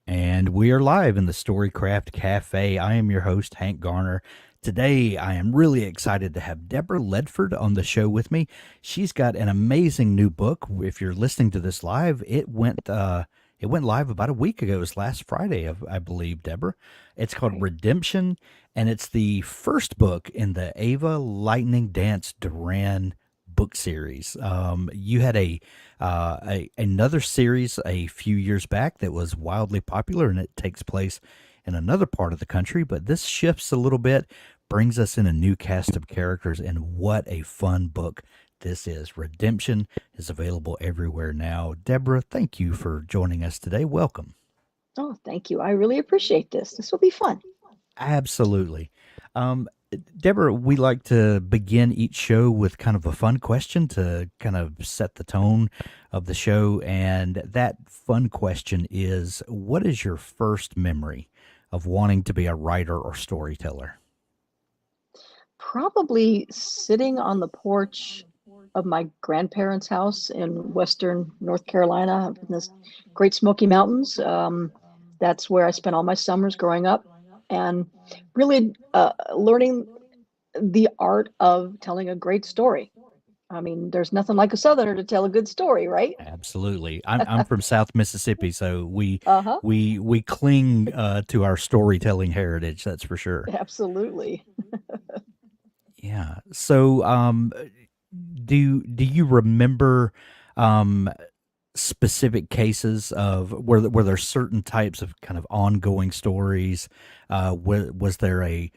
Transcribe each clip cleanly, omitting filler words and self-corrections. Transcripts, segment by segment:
And we are live in the Storycraft Cafe. I am your host, Hank Garner. Today, I am really excited to have Deborah Ledford on the show with me. She's got an amazing new book. If you're listening to this live, it went live about a week ago. It was last Friday, I believe, Deborah. It's called Right. Redemption, and it's the first book in the Ava Lightning Dance Duran book series. You had another series a few years back that was wildly popular, and it takes place in another part of the country. But this shifts a little bit, brings us in a new cast of characters, and what a fun book this is. Redemption is available everywhere now. Deborah, thank you for joining us today. Welcome. Oh, thank you. I really appreciate this. This will be fun. Absolutely. Um, Deborah, we like to begin each show with kind of a fun question to kind of set the tone of the show. And that fun question is, what is your first memory of wanting to be a writer or storyteller? Probably sitting on the porch of my grandparents' house in Western North Carolina, in this Great Smoky Mountains. That's where I spent all my summers growing up, and really learning the art of telling a great story. I mean, there's nothing like a Southerner to tell a good story, right? Absolutely. I'm from South Mississippi, so we Uh-huh. we we cling to our storytelling heritage. That's for sure. Absolutely. Yeah. So, do you remember um, specific cases of were there certain types of kind of ongoing stories? Was there a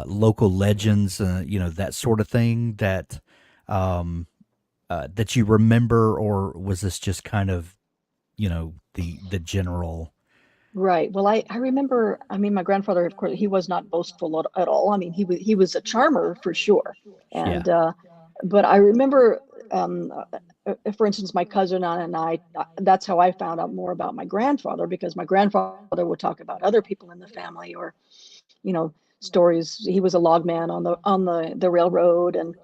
local legends, that sort of thing um, that you remember, or was this just kind of the general? Right. Well, I remember, I mean, my grandfather, of course, he was not boastful at all. I mean, he was a charmer for sure. Yeah. And but I remember for instance, my cousin and I, that's how I found out more about my grandfather, because my grandfather would talk about other people in the family, or, you know, stories. He was a logman on the railroad, and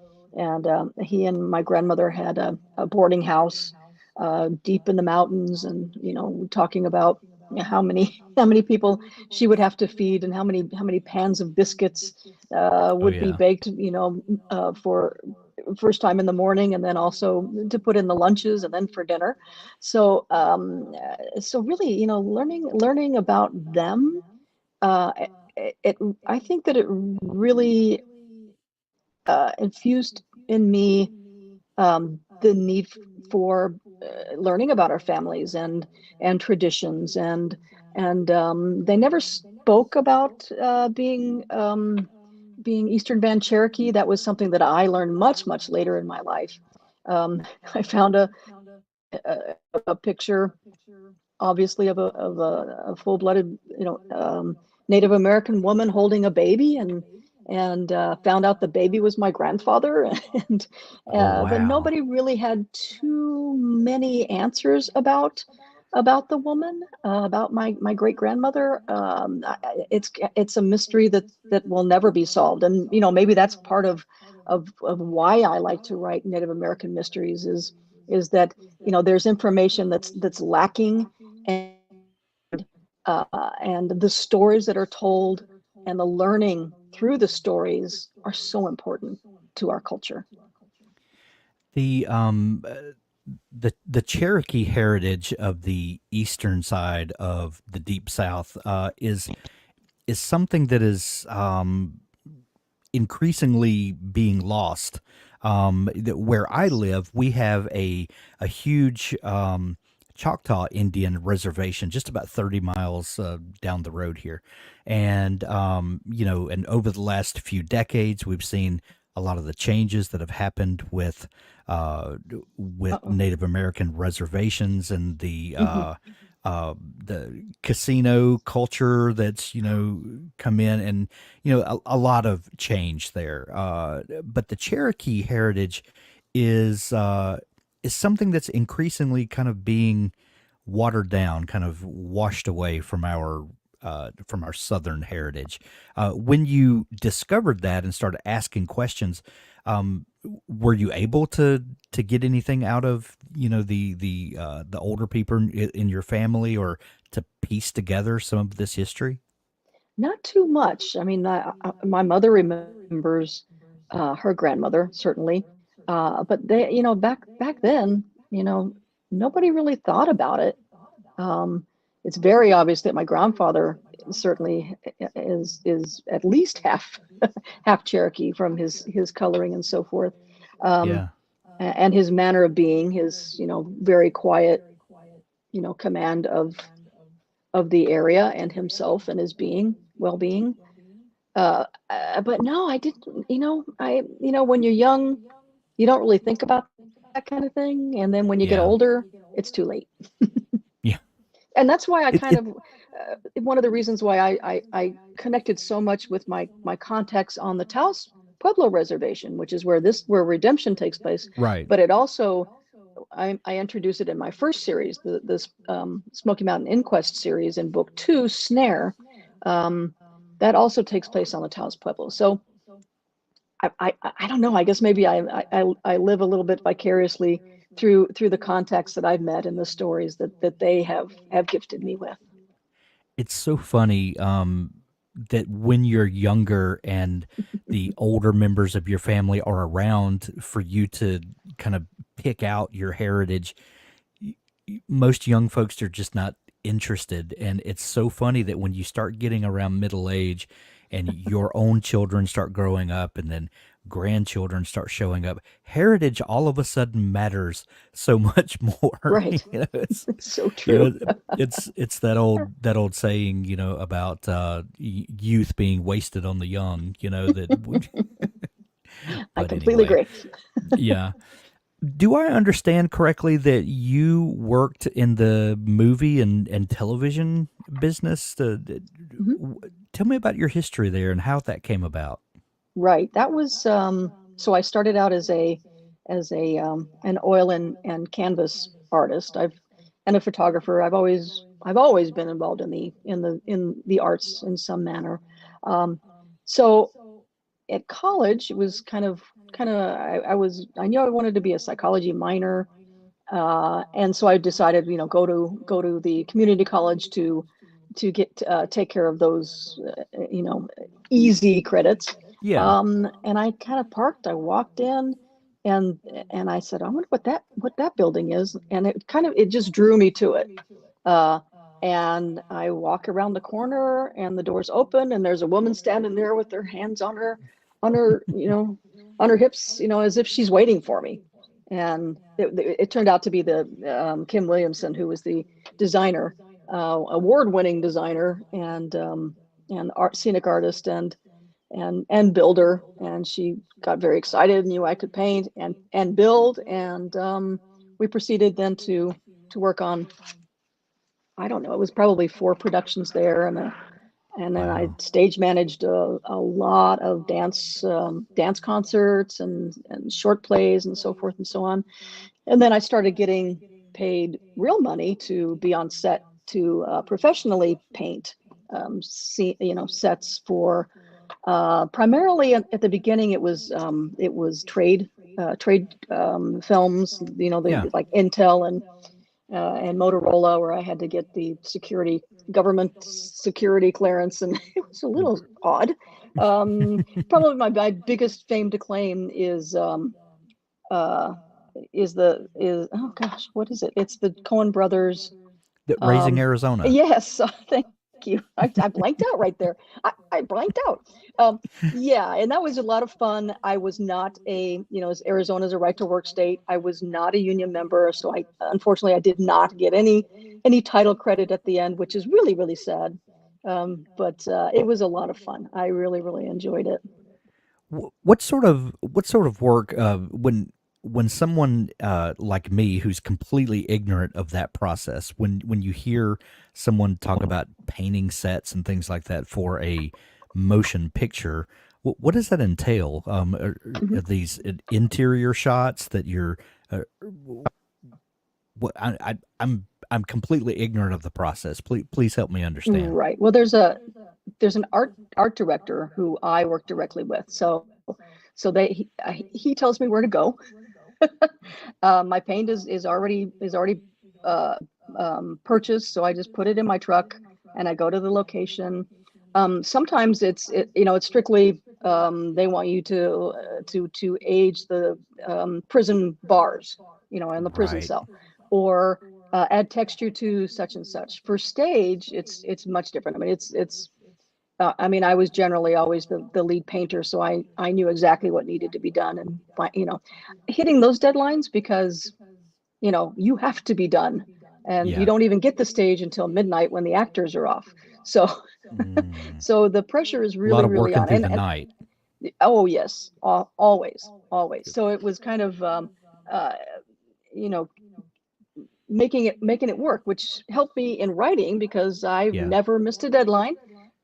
he and my grandmother had a boarding house deep in the mountains, and, talking about how many how many people she would have to feed, and how many pans of biscuits Oh would be yeah. baked, for first time in the morning, and then also to put in the lunches, and then for dinner. So really, learning about them, uh, it I think that it really infused in me the need for learning about our families and traditions, and they never spoke about being Eastern Band Cherokee. That was something that I learned much later in my life. I found a, a picture, obviously, of a full-blooded, Native American woman holding a baby, and found out the baby was my grandfather, and Oh but wow. nobody really had too many answers about the woman, about my great grandmother. It's a mystery that will never be solved, and maybe that's part of why I like to write Native American mysteries, is that there's information that's lacking, and and the stories that are told and the learning through the stories are so important to our culture. The Cherokee heritage of the eastern side of the Deep South is something that is increasingly being lost. Where I live, we have a huge Choctaw Indian reservation just about 30 miles down the road here, and and over the last few decades, we've seen a lot of the changes that have happened uh, with Uh-oh. Native American reservations and Hmm. the casino culture that's come in, and a lot of change there. But the Cherokee heritage is is something that's increasingly kind of being watered down, kind of washed away from our Southern heritage. When you discovered that and started asking questions, um, were you able to get anything out of the older people in your family, or to piece together some of this history? Not too much. I mean, my mother remembers her grandmother certainly, but they, back then, you know, nobody really thought about it. Um, it's very obvious that my grandfather certainly is at least half Cherokee from his coloring and so forth, um, Yeah. and his manner of being, his very quiet, command of the area and himself and his well-being. But no, I didn't. When you're young, you don't really think about that kind of thing, and then when you get Yeah. older, it's too late. Yeah. And that's why I It kind it of one of the reasons why I connected so much with my contacts on the Taos Pueblo Reservation, which is where redemption takes place. right. But it also I introduced it in my first series, this Smoky Mountain Inquest series in book 2, SNARE. Um, that also takes place on the Taos Pueblo. So I don't know. I guess maybe I live a little bit vicariously through the contacts that I've met and the stories that they have gifted me with. It's so funny that when you're younger and the older members of your family are around for you to kind of pick out your heritage, most young folks are just not interested. And it's so funny that when you start getting around middle age and your own children start growing up and then grandchildren start showing up, heritage all of a sudden matters so much more. Right. It's It's so you true. know it's that old saying, about youth being wasted on the young, I but completely anyway, agree. yeah. Do I understand correctly that you worked in the movie and television business? Mhm. Tell me about your history there and how that came about. Right. That was so I started out as a an oil and canvas artist. I've and a photographer. I've always been involved in the arts in some manner. So at college, it was kind of I knew I wanted to be a psychology minor, and so I decided, go to the community college to get take care of those, easy credits. Yeah. And I kind of parked. I walked in, and and I said, I wonder what that building is, and it just drew me to it. Uh, and I walk around the corner, and the doors open, and there's a woman standing there with her hands on her hips, as if she's waiting for me. And it turned out to be the Kim Williamson, who was the designer, award-winning designer and scenic artist and builder. And she got very excited, knew I could paint and build, and we proceeded then to work on, I don't know, it was probably 4 productions there, and then I Wow. stage managed a lot of dance concerts and short plays and so forth and so on. And then I started getting paid real money to be on set to professionally paint, sets for primarily at the beginning. It was trade films, Yeah. the like Intel and Motorola, where I had to get the government security clearance, and it was a little odd. Probably my biggest fame to claim uh, is oh gosh, what is it? It's the Coen Brothers. Raising Um, Arizona. yes, thank you. I blanked out right there. I blanked out. Um, yeah, and that was a lot of fun. I was not as Arizona's a right to work state. I was not a union member, so unfortunately I did not get any title credit at the end, which is really, really sad. But it was a lot of fun. I really, really enjoyed it. What sort of work when someone like me who's completely ignorant of that process, when you hear someone talk about painting sets and things like that for a motion picture, what does that entail? Are Mhm. these interior shots that you're what I'm completely ignorant of the process. Please help me understand. Right. Well, there's an art director who I work directly with. So he tells me where to go. My paint is already uh, purchase, so I just put it in my truck and I go to the location. Sometimes it's strictly they want you to age the prison bars, in the prison Right. cell, or add texture to such and such. For stage, it's much different. I mean, I was generally always the lead painter, so I knew exactly what needed to be done, and hitting those deadlines, because you have to be done, and you Yeah. don't even get the stage until midnight when the actors are off. So Mm. so the pressure is A lot really, of really working on. through And, the night. oh yes, always, always. So it was kind of uh, you know making it work, which helped me in writing because I've Yeah. never missed a deadline,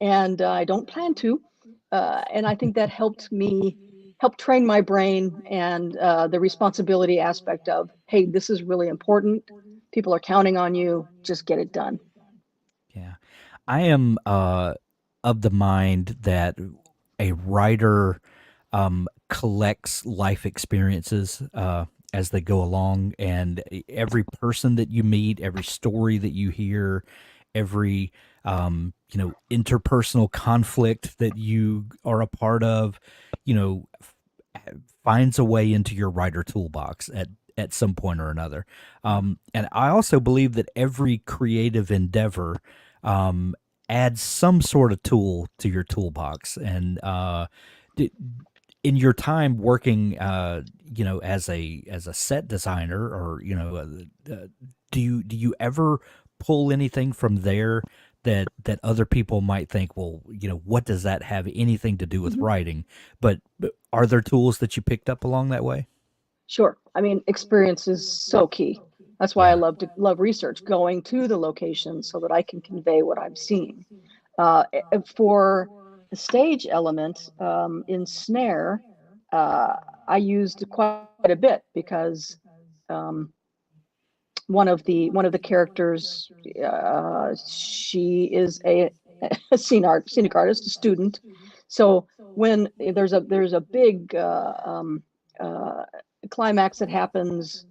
and I don't plan to. And I think that help train my brain, and the responsibility aspect of, hey, this is really important. People are counting on you. Just get it done. Yeah. I am of the mind that a writer collects life experiences as they go along, and every person that you meet, every story that you hear, every interpersonal conflict that you are a part of, you know, finds a way into your writer toolbox at some point or another. And I also believe that every creative endeavor um, adds some sort of tool to your toolbox. And in your time working, as a set designer, or do you ever pull anything from there that other people might think, well, what does that have anything to do with Mhm. writing? But are there tools that you picked up along that way? Sure. I mean, experience is so key. That's why I Yeah. love research, going to the location so that I can convey what I'm seeing. For the stage element, in Snare, uh, I used quite a bit because um, one of the characters, she is a scenic artist, a student. So when there's a big uh, climax that happens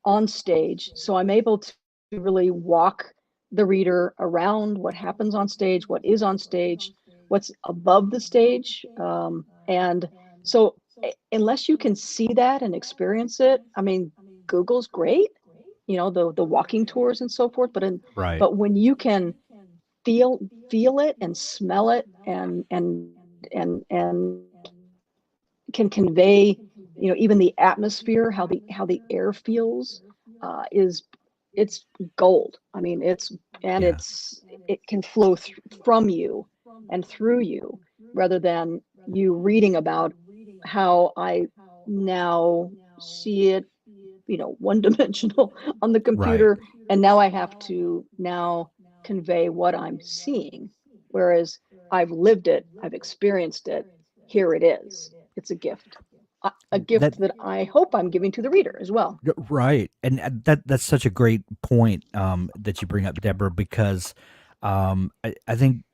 on stage, so I'm able to really walk the reader around what happens on stage, what is on stage, what's above the stage, and so unless you can see that and experience it, I mean, Google's great, the walking tours and so forth, Right. but when you can feel feel it and smell it, and can convey, even the atmosphere, how the air feels, is it's gold. I mean, Yeah. it can flow from you and through you, rather than you reading about how I now see it, one dimensional on the Right. computer, and now I have to now convey what I'm seeing, whereas I've lived it, I've experienced it. Here it is. It's a gift, a That gift that I hope I'm giving to the reader as well. right, and that's such a great point that you bring up, Deborah, because I think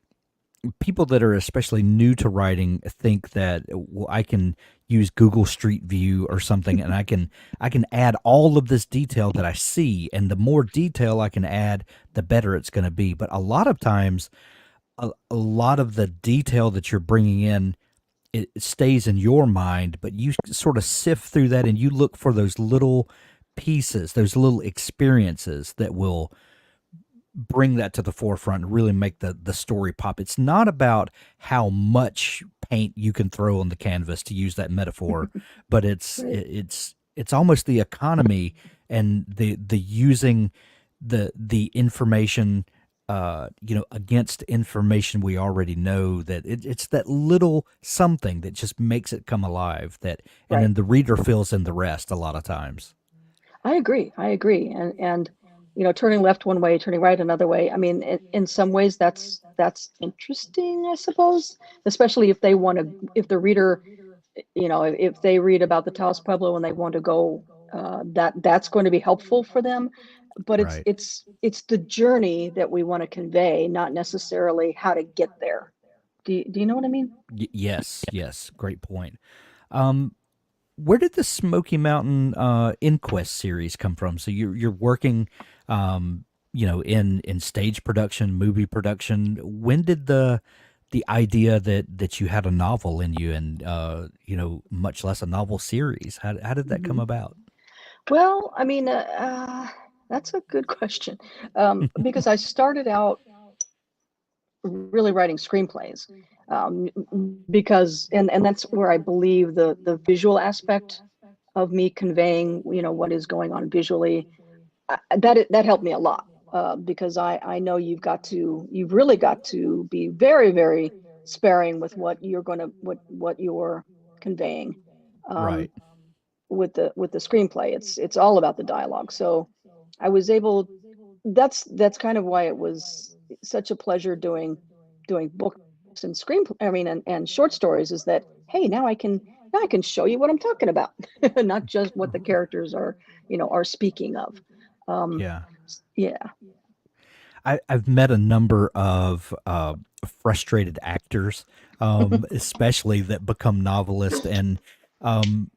people that are especially new to writing think that, well, I can use Google Street View or something, and I can add all of this detail that I see, and the more detail I can add, the better it's going to be. But a lot of times, a lot of the detail that you're bringing in, it stays in your mind, but you sort of sift through that and you look for those little pieces, those little experiences that will bring that to the forefront and really make the story pop. It's not about how much paint you can throw on the canvas, to use that metaphor, but Right. it's almost the economy and the using the information against information we already know, that it's that little something that just makes it come alive, that and Right. then the reader fills in the rest a lot of times. I agree. I agree. And turning left one way, turning right another way. I mean, in some ways, that's interesting, I suppose. Especially if the reader, if they read about the Taos Pueblo and they want to go, that's going to be helpful for them. But it's Right. it's it's the journey that we want to convey, not necessarily how to get there. Do you know what I mean? Yes, yes, great point. Um, where did the Smoky Mountain Inquest series come from? So you're working. in stage production, movie production. When did the idea that you had a novel in you, and much less a novel series, how did that come Mhm. about? Well, I mean, that's a good question. Because I started out really writing screenplays, because and that's where I believe the visual aspect of me conveying, what is going on visually, that helped me a lot, because I know you've really got to be very, very sparing with what you're conveying, um, Right. with the screenplay. It's all about the dialogue. So I was able. That's kind of why it was such a pleasure doing books and I mean, and short stories, is that, hey, now I can show you what I'm talking about, not just what the characters are speaking of. Um, Yeah. yeah. I've met a number of frustrated actors, especially that become novelists, and um,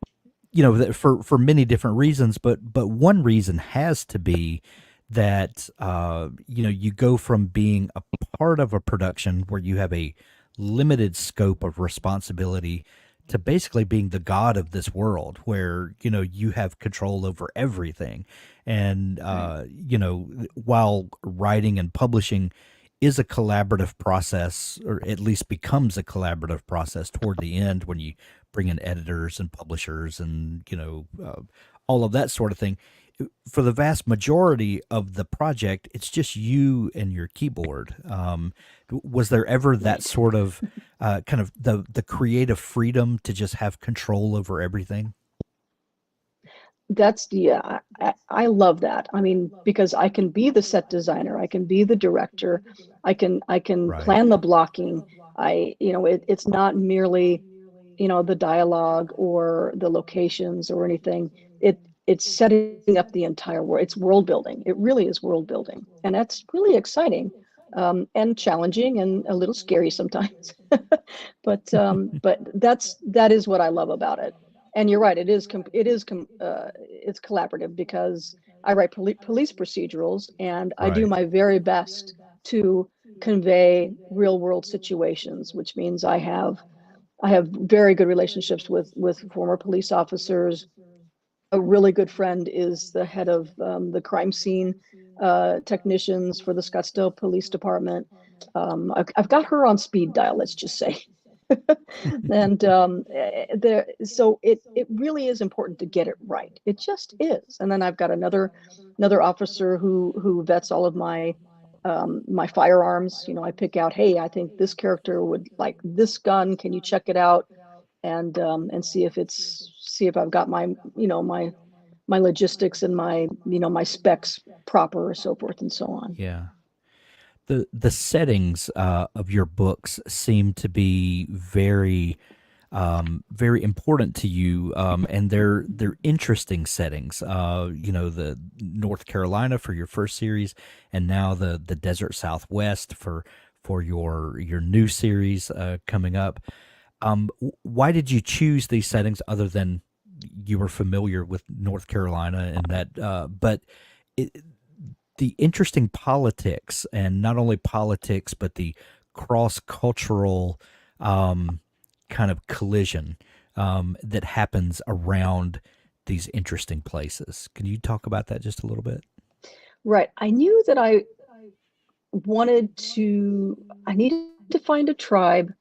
that for many different reasons, but one reason has to be that you go from being a part of a production where you have a limited scope of responsibility to basically being the god of this world, where you have control over everything. And Right. while writing and publishing is a collaborative process, or at least becomes a collaborative process toward the end, when you bring in editors and publishers and all of that sort of thing. For the vast majority of the project, it's just you and your keyboard. Was there ever that Right. sort of kind of the creative freedom to just have control over everything? That's yeah, I love that. I mean, because I can be the set designer, I can be the director, I can Right. plan the blocking. It's not merely, the dialogue or the locations or anything. It's setting up the entire world. It's world building. It really is world building, and that's really exciting, and challenging and a little scary sometimes. But that is what I love about it. And you're right. It's collaborative, because I write police procedurals, and I do Right. my very best to convey real world situations, which means I have very good relationships with former police officers. A really good friend is the head of, the crime scene technicians for the Scottsdale Police Department. I've got her on speed dial, let's just say. And so it really is important to get it right. It just is. And then I've got another officer who vets all of my firearms. I pick out, hey, I think this character would like this gun. Can you check it out and see if I've got my logistics and my specs proper, or so forth and so on. Yeah. The settings of your books seem to be very important to you, and they're interesting settings. The North Carolina for your first series, and now the desert Southwest for your new series coming up. Why did you choose these settings, other than you were familiar with North Carolina and that? But it, the interesting politics, and not only politics, but the cross cultural kind of collision that happens around these interesting places. Can you talk about that just a little bit? Right. I knew that I needed to find a tribe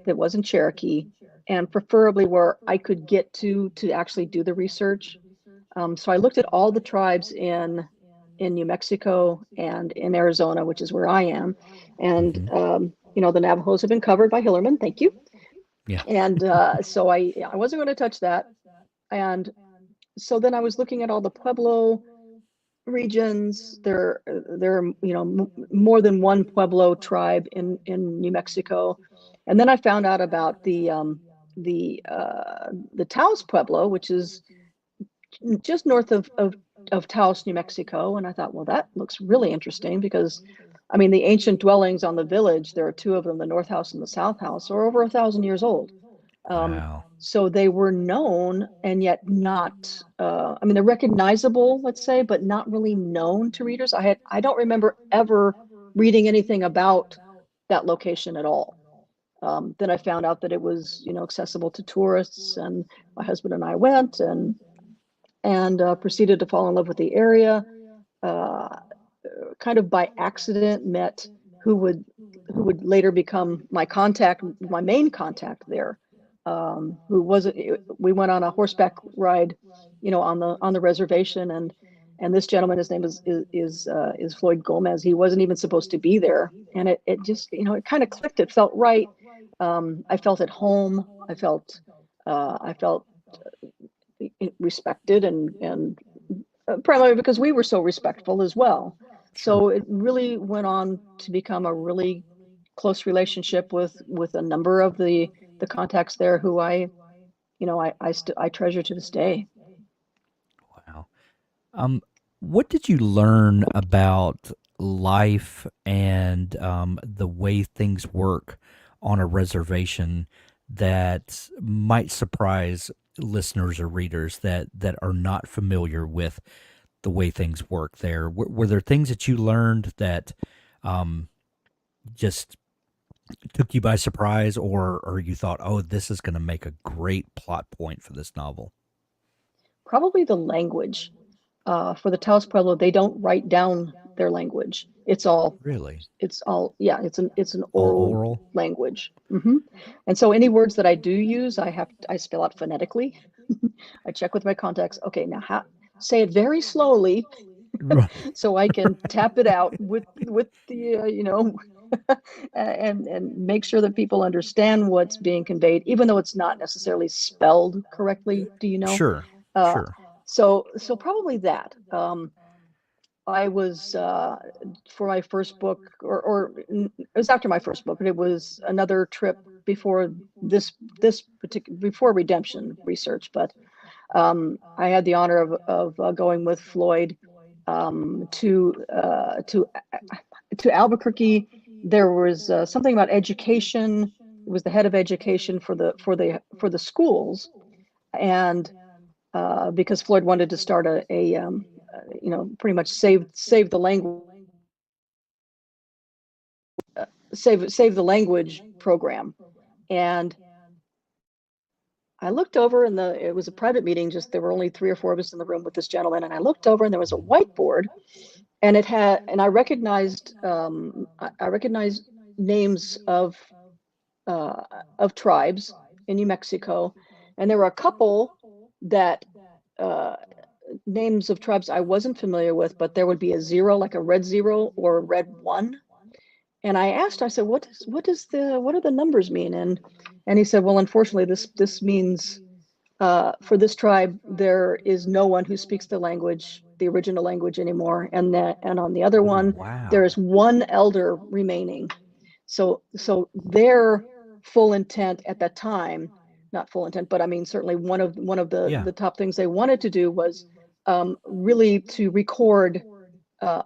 that wasn't Cherokee, and preferably where I could get to actually do the research. So I looked at all the tribes in New Mexico and in Arizona, which is where I am, and Hmm. the Navajos have been covered by Hillerman. Thank you. Yeah. And so I wasn't going to touch that. And so then I was looking at all the Pueblo regions. There are more than one Pueblo tribe in New Mexico, and then I found out about the Taos Pueblo, which is just north of Taos, New Mexico. And I thought, well, that looks really interesting, because I mean, the ancient dwellings on the village, there are two of them, the North House and the South House, are over 1,000 years old. Wow. So they were known and yet not, I mean, they're recognizable, let's say, but not really known to readers. I don't remember ever reading anything about that location at all. Then I found out that it was, accessible to tourists, and my husband and I went and proceeded to fall in love with the area. Uh, Kind of by accident met who would who would later become my contact, my main contact there. Who was it? We went on a horseback ride, on the reservation, and this gentleman, his name is Floyd Gomez. He wasn't even supposed to be there, and it just, it kind of clicked. It felt right. I felt at home. I felt respected, and primarily because we were so respectful as well. Sure. So it really went on to become a really close relationship with a number of the contacts there who I treasure to this day. Wow. Um, what did you learn about life and the way things work on a reservation that might surprise listeners or readers that are not familiar with the way things work there? Were there things that you learned that um, just took you by surprise, or you thought, oh, this is going to make a great plot point for this novel? Probably the language. For the Taos Pueblo, they don't write down their language. Really? Yeah, it's an All oral oral? language. And so any words that I do use, I spell out phonetically. I check with my contacts. Okay, now say it very slowly Right. so I can tap it out with the and make sure that people understand what's being conveyed, even though it's not necessarily spelled correctly. Do you know? Sure. Uh, Sure. so probably that. I was for my first book, it was after my first book, but it was another trip before this particular before redemption research. But I had the honor of going with Floyd to Albuquerque. There was something about education. It was the head of education for the schools, and because Floyd wanted to start pretty much save the language, save the language program. And I looked over, and it was a private meeting. Just there were only 3 or 4 of us in the room with this gentleman, and I looked over, and there was a whiteboard, and I recognized I recognized names of tribes in New Mexico, and there were a couple that uh, names of tribes I wasn't familiar with, but there would be a zero, like a red zero or a red one. And I said, what do the numbers mean? And he said, well, unfortunately, this means for this tribe, there is no one who speaks the language, the original language anymore. And on the other Oh, one, there is wow. one elder remaining. So their full intent at that time, not full intent, but I mean, certainly one of Yeah. the top things they wanted to do was really to record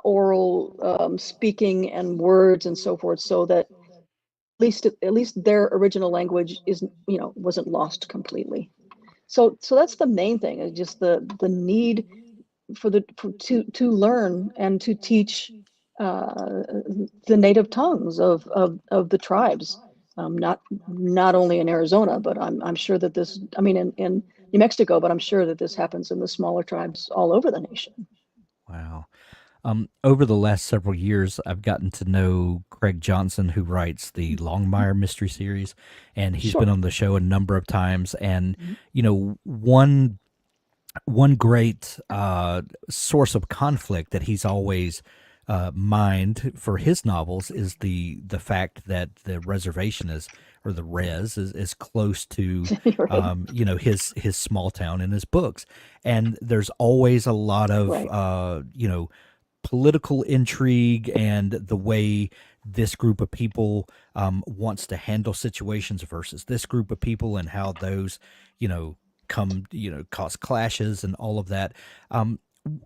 oral speaking and words and so forth, so that at least their original language wasn't lost completely. So that's the main thing, is just the need to learn and to teach uh, the native tongues of the tribes, not only in Arizona, but I'm sure that this, I mean, in New Mexico, but I'm sure that this happens in the smaller tribes all over the nation. Wow. Over the last several years, I've gotten to know Craig Johnson, who writes the Longmire mystery series, and he's been Sure. on the show a number of times. And one great source of conflict that he's always mined for his novels is the fact that the reservation is, or the res is close to Right. his small town in his books, and there's always a lot of Right. political intrigue and the way this group of people wants to handle situations versus this group of people, and how those you know cause clashes and all of that.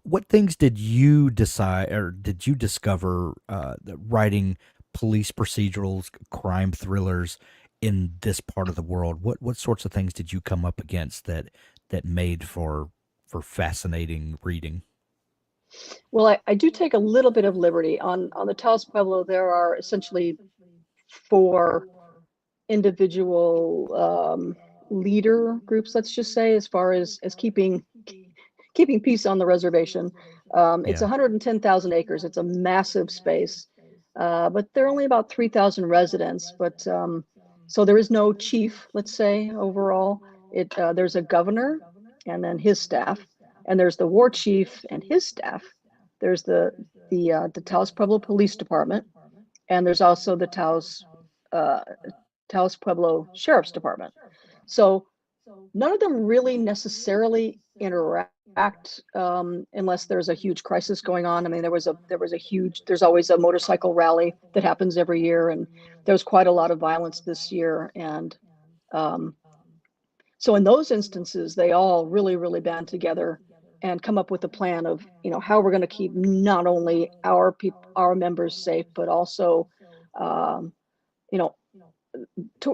What things did you decide, or did you discover, that writing police procedurals, crime thrillers in this part of the world? What sorts of things did you come up against that made for fascinating reading? Well, I do take a little bit of liberty on the Taos Pueblo. There are essentially four individual leader groups, let's just say, as far as keeping peace on the reservation. It's Yeah. 110,000 acres. It's a massive space, but there are only about 3,000 residents. But so there is no chief, let's say, overall. There's a governor and then his staff, and there's the war chief and his staff. There's the Taos Pueblo Police Department, and there's also the uh, Taos Pueblo Sheriff's Department. So none of them really necessarily interact unless there's a huge crisis going on. I mean, there's always a motorcycle rally that happens every year, and there's quite a lot of violence this year. And um, so in those instances, they all really, really band together and come up with a plan of, how we're going to keep not only our members safe, but also, um, you know,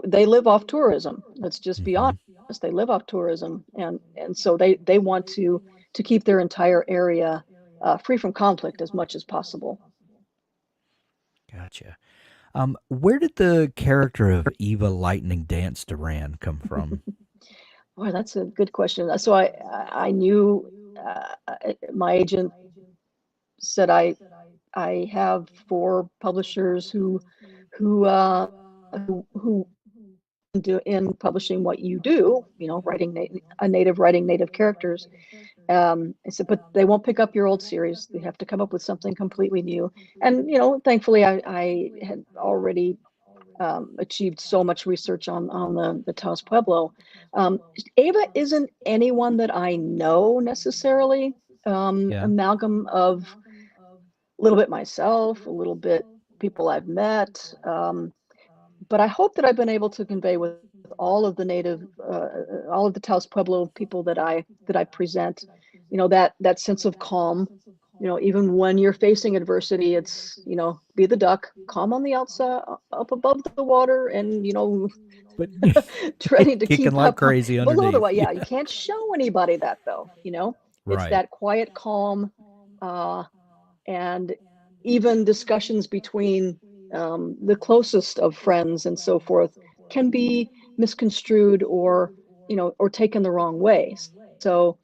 they live off tourism. Let's just be Hmm. honest. They live off tourism, and so they want to keep their entire area free from conflict as much as possible. Gotcha. Where did the character of Eva Lightning Dance Duran come from? Boy, that's a good question. So I knew my agent said I have four publishers who do in publishing what you do, writing a native writing native characters. I said, but they won't pick up your old series. They have to come up with something completely new. And thankfully, I had already achieved so much research on the Taos Pueblo. Um, Ava isn't anyone that I know necessarily. Yeah. Amalgam of a little bit myself, a little bit people I've met. But I hope that I've been able to convey with all of the all of the Taos Pueblo people that I present, that sense of calm. Even when you're facing adversity, it's be the duck, calm on the outside, up above the water, and But trying to kicking keep like up crazy below the underneath. water. Yeah. Yeah, you can't show anybody that though. It's Right. that quiet calm. Uh, and even discussions between the closest of friends and so forth can be misconstrued or taken the wrong way. So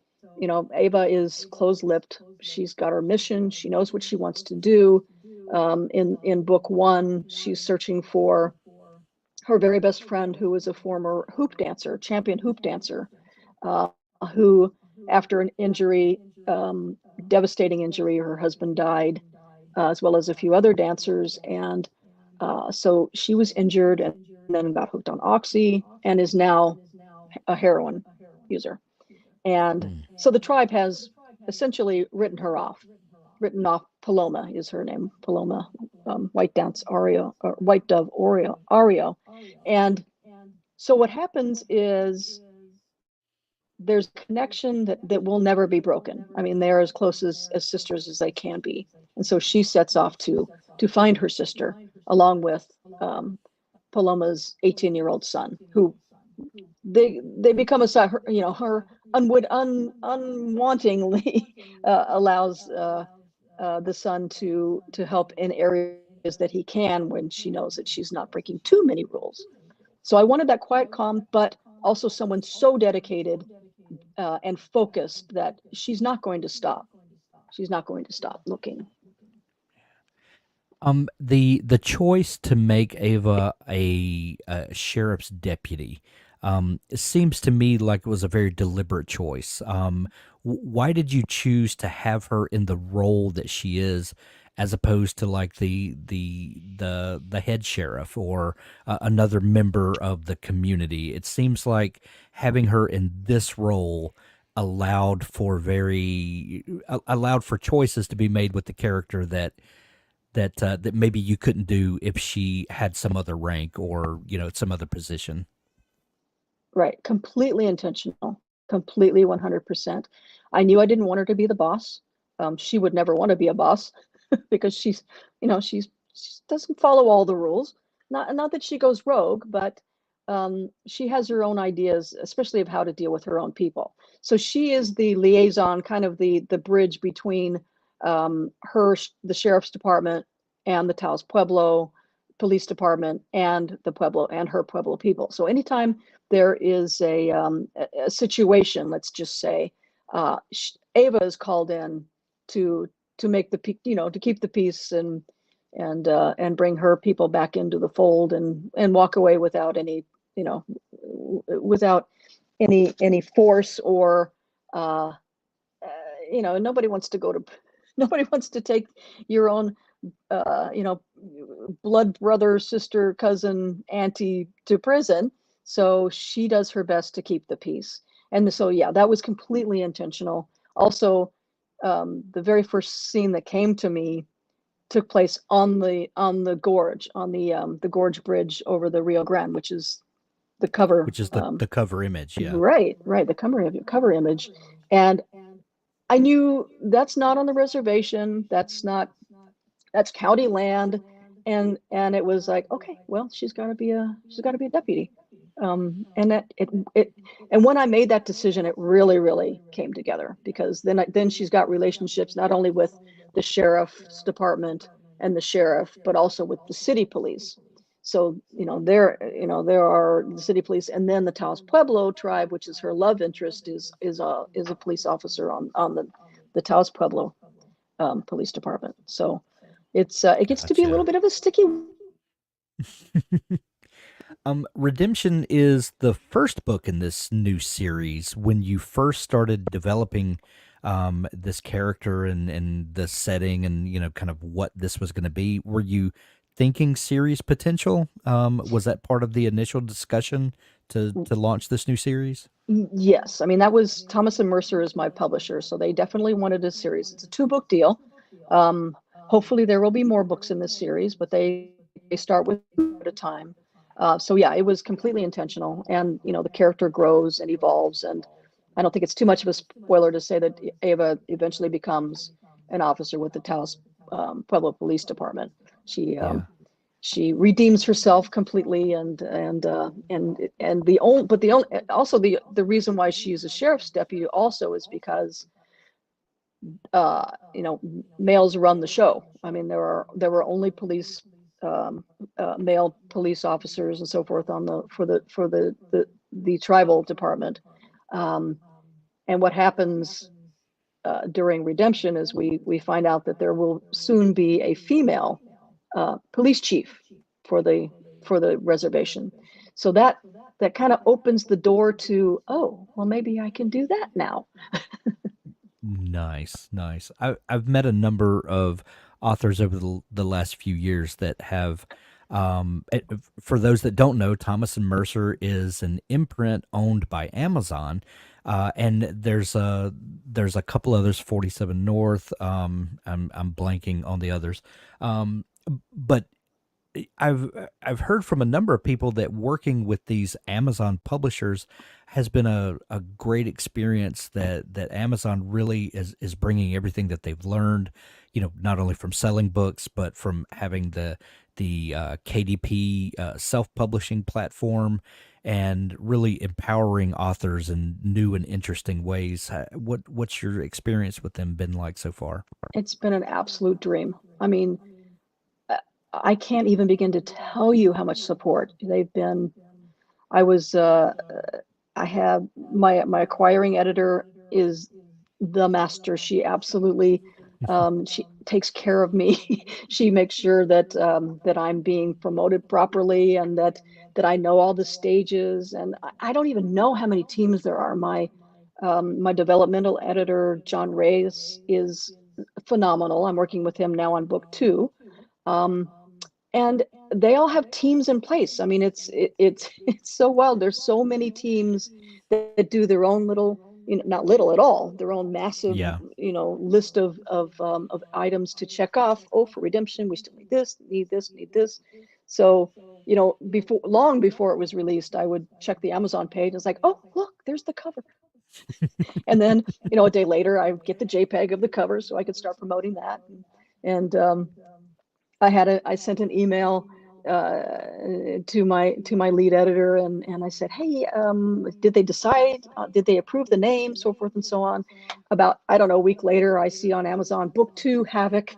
Ava is closed-lipped. She's got her mission. She knows what she wants to do. In book one, she's searching for her very best friend, who is a former hoop dancer, champion hoop dancer, uh, who, after an injury, devastating injury, her husband died, as well as a few other dancers. And so she was injured and then got hooked on Oxy and is now a heroin user. And Mm. so the tribe has essentially written off Paloma is her name, Paloma, White Dance Ario, or White Dove Ario. And so what happens is there's a connection that will never be broken. I mean, they're as close as sisters as they can be. And so she sets off to find her sister along with um, Paloma's 18-year-old son, who they become her unwantingly allows the son to help in areas that he can when she knows that she's not breaking too many rules. So I wanted that quiet calm, but also someone so dedicated and focused that she's not going to stop. She's not going to stop looking. The choice to make Ava a sheriff's deputy, it seems to me like it was a very deliberate choice. Why did you choose to have her in the role that she is, as opposed to like the head sheriff or another member of the community? It seems like having her in this role allowed for choices to be made with the character that maybe you couldn't do if she had some other rank or some other position. Right. Completely intentional. Completely 100%. I knew I didn't want her to be the boss. She would never want to be a boss because she doesn't follow all the rules. Not that she goes rogue, but she has her own ideas, especially of how to deal with her own people. So she is the liaison, kind of the bridge between the sheriff's department and the Taos Pueblo police department and the Pueblo and her Pueblo people. So anytime there is a situation, let's just say, Ava is called in to make the to keep the peace and bring her people back into the fold and walk away without any without any force or nobody wants to go to nobody wants to take your own blood brother, sister, cousin, auntie to prison. So she does her best to keep the peace. And so, yeah, that was completely intentional. Also, the very first scene that came to me took place on the gorge, on the gorge bridge over the Rio Grande, which is the cover. Which is the cover image, yeah. Right, the cover image. And I knew that's not on the reservation. That's county land. And it was like, okay, well, she's got to be a deputy. And that and when I made that decision, it really came together, because then she's got relationships not only with the sheriff's department and the sheriff, but also with the city police. So there are the city police, and then the Taos Pueblo tribe, which is her love interest, is a police officer on the Taos Pueblo police department. So it gets to be a little bit of a sticky. Redemption is the first book in this new series. When you first started developing this character and the setting and kind of what this was going to be, were you thinking series potential? Was that part of the initial discussion to launch this new series? Yes, I mean, that was Thomas and Mercer is my publisher, so they definitely wanted a series. It's a 2-book deal. Hopefully there will be more books in this series, but they start with at a time. So yeah, it was completely intentional, and the character grows and evolves, and I don't think it's too much of a spoiler to say that Ava eventually becomes an officer with the Taos Pueblo Police Department. She redeems herself completely, and the reason why she's a sheriff's deputy also is because males run the show. I mean, there were only male police officers and so forth for the tribal department. And what happens during Redemption is we find out that there will soon be a female police chief for the reservation. So that kind of opens the door to, oh, well, maybe I can do that now. Nice. I've met a number of authors over the last few years that have, for those that don't know, Thomas and Mercer is an imprint owned by Amazon, and there's a couple others, 47 North. I'm blanking on the others, but I've heard from a number of people that working with these Amazon publishers has been a great experience, that Amazon really is bringing everything that they've learned, not only from selling books, but from having the KDP self-publishing platform, and really empowering authors in new and interesting ways. What's your experience with them been like so far? It's been an absolute dream. I mean, I can't even begin to tell you how much support they've been. I have my acquiring editor is the master. She absolutely, she takes care of me. She makes sure that I'm being promoted properly, and that I know all the stages. And I don't even know how many teams there are. My developmental editor, John Reyes, is phenomenal. I'm working with him now on book 2. And they all have teams in place. I mean, it's so wild. There's so many teams that do their own little, not little at all, their own massive, list of items to check off. Oh, for Redemption, we still need this, need this, need this. So, long before it was released, I would check the Amazon page. It's like, oh, look, there's the cover. And then, a day later, I would get the JPEG of the cover so I could start promoting that. And I sent an email to my lead editor, and I said, hey, did they decide? Did they approve the name? So forth and so on. About, I don't know, a week later, I see on Amazon book 2 Havoc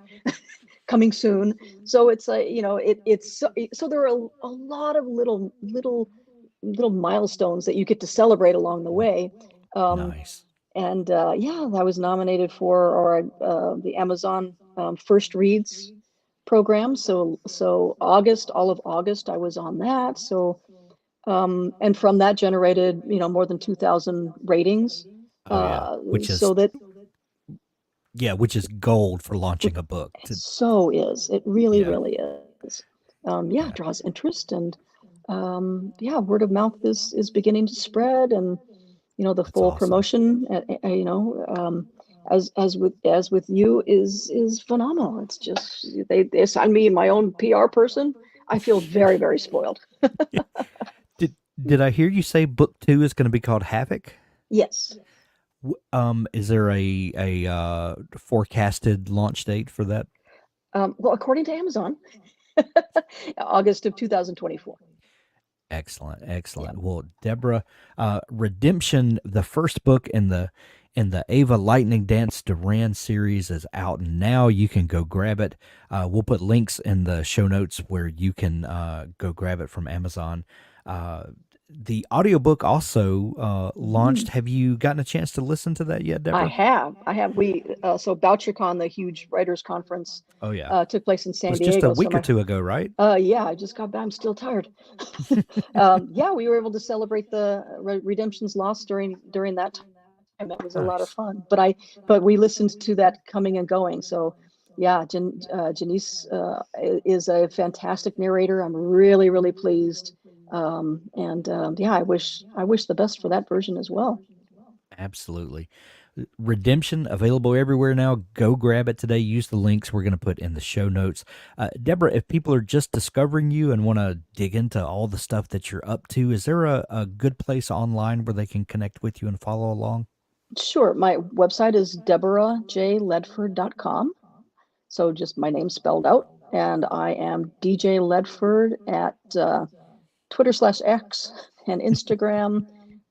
coming soon. So it's like, it's so there are a lot of little milestones that you get to celebrate along the way. Um, Nice. and yeah, I was nominated for or the Amazon First Reads program. So August, all of August, I was on that. So and from that generated more than 2,000 ratings. Oh yeah, which is So that which is gold for launching a book. so is it really Yeah, really is. Yeah, yeah, draws interest, and yeah, word of mouth is beginning to spread, and the that's full awesome. promotion, as with you is phenomenal. It's just they assigned me my own PR person. I feel very, very spoiled. Did I hear you say book 2 is going to be called Havoc? Yes. Is there a forecasted launch date for that? Well, according to Amazon, August of 2024. Excellent, Yeah. excellent. Well, Deborah, Redemption, the first book in the Ava Lightning Dance Duran series is out now. You can go grab it. We'll put links in the show notes where you can go grab it from Amazon. Uh, the audiobook also launched. Mhm. Have you gotten a chance to listen to that yet, I Deborah? have. I have. So BoucherCon, the huge writers conference, Oh yeah, took place in it San was just a Diego. So week or my two ago, right? yeah, I just got back. I'm still tired. Yeah, we were able to celebrate the Redemption's loss during that time. It was a lot of Nice. fun. But we listened to that coming and going. So yeah, Janice is a fantastic narrator. I'm really, really pleased. And yeah, I wish the best for that version as well. Absolutely. Redemption available everywhere now. Go grab it today. Use the links we're going to put in the show notes. Deborah, if people are just discovering you and want to dig into all the stuff that you're up to, is there a good place online where they can connect with you and follow along? Sure. My website is deborahjledford.com. So just my name spelled out. And I am DJ Ledford at Twitter/X and Instagram.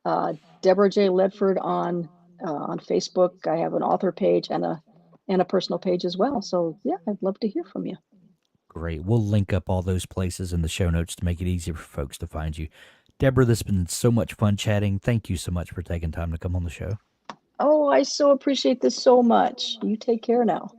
Uh, Deborah J. Ledford on Facebook. I have an author page and a personal page as well. So yeah, I'd love to hear from you. Great. We'll link up all those places in the show notes to make it easier for folks to find you. Deborah, this has been so much fun chatting. Thank you so much for taking time to come on the show. Oh, I so appreciate this so much. You take care now.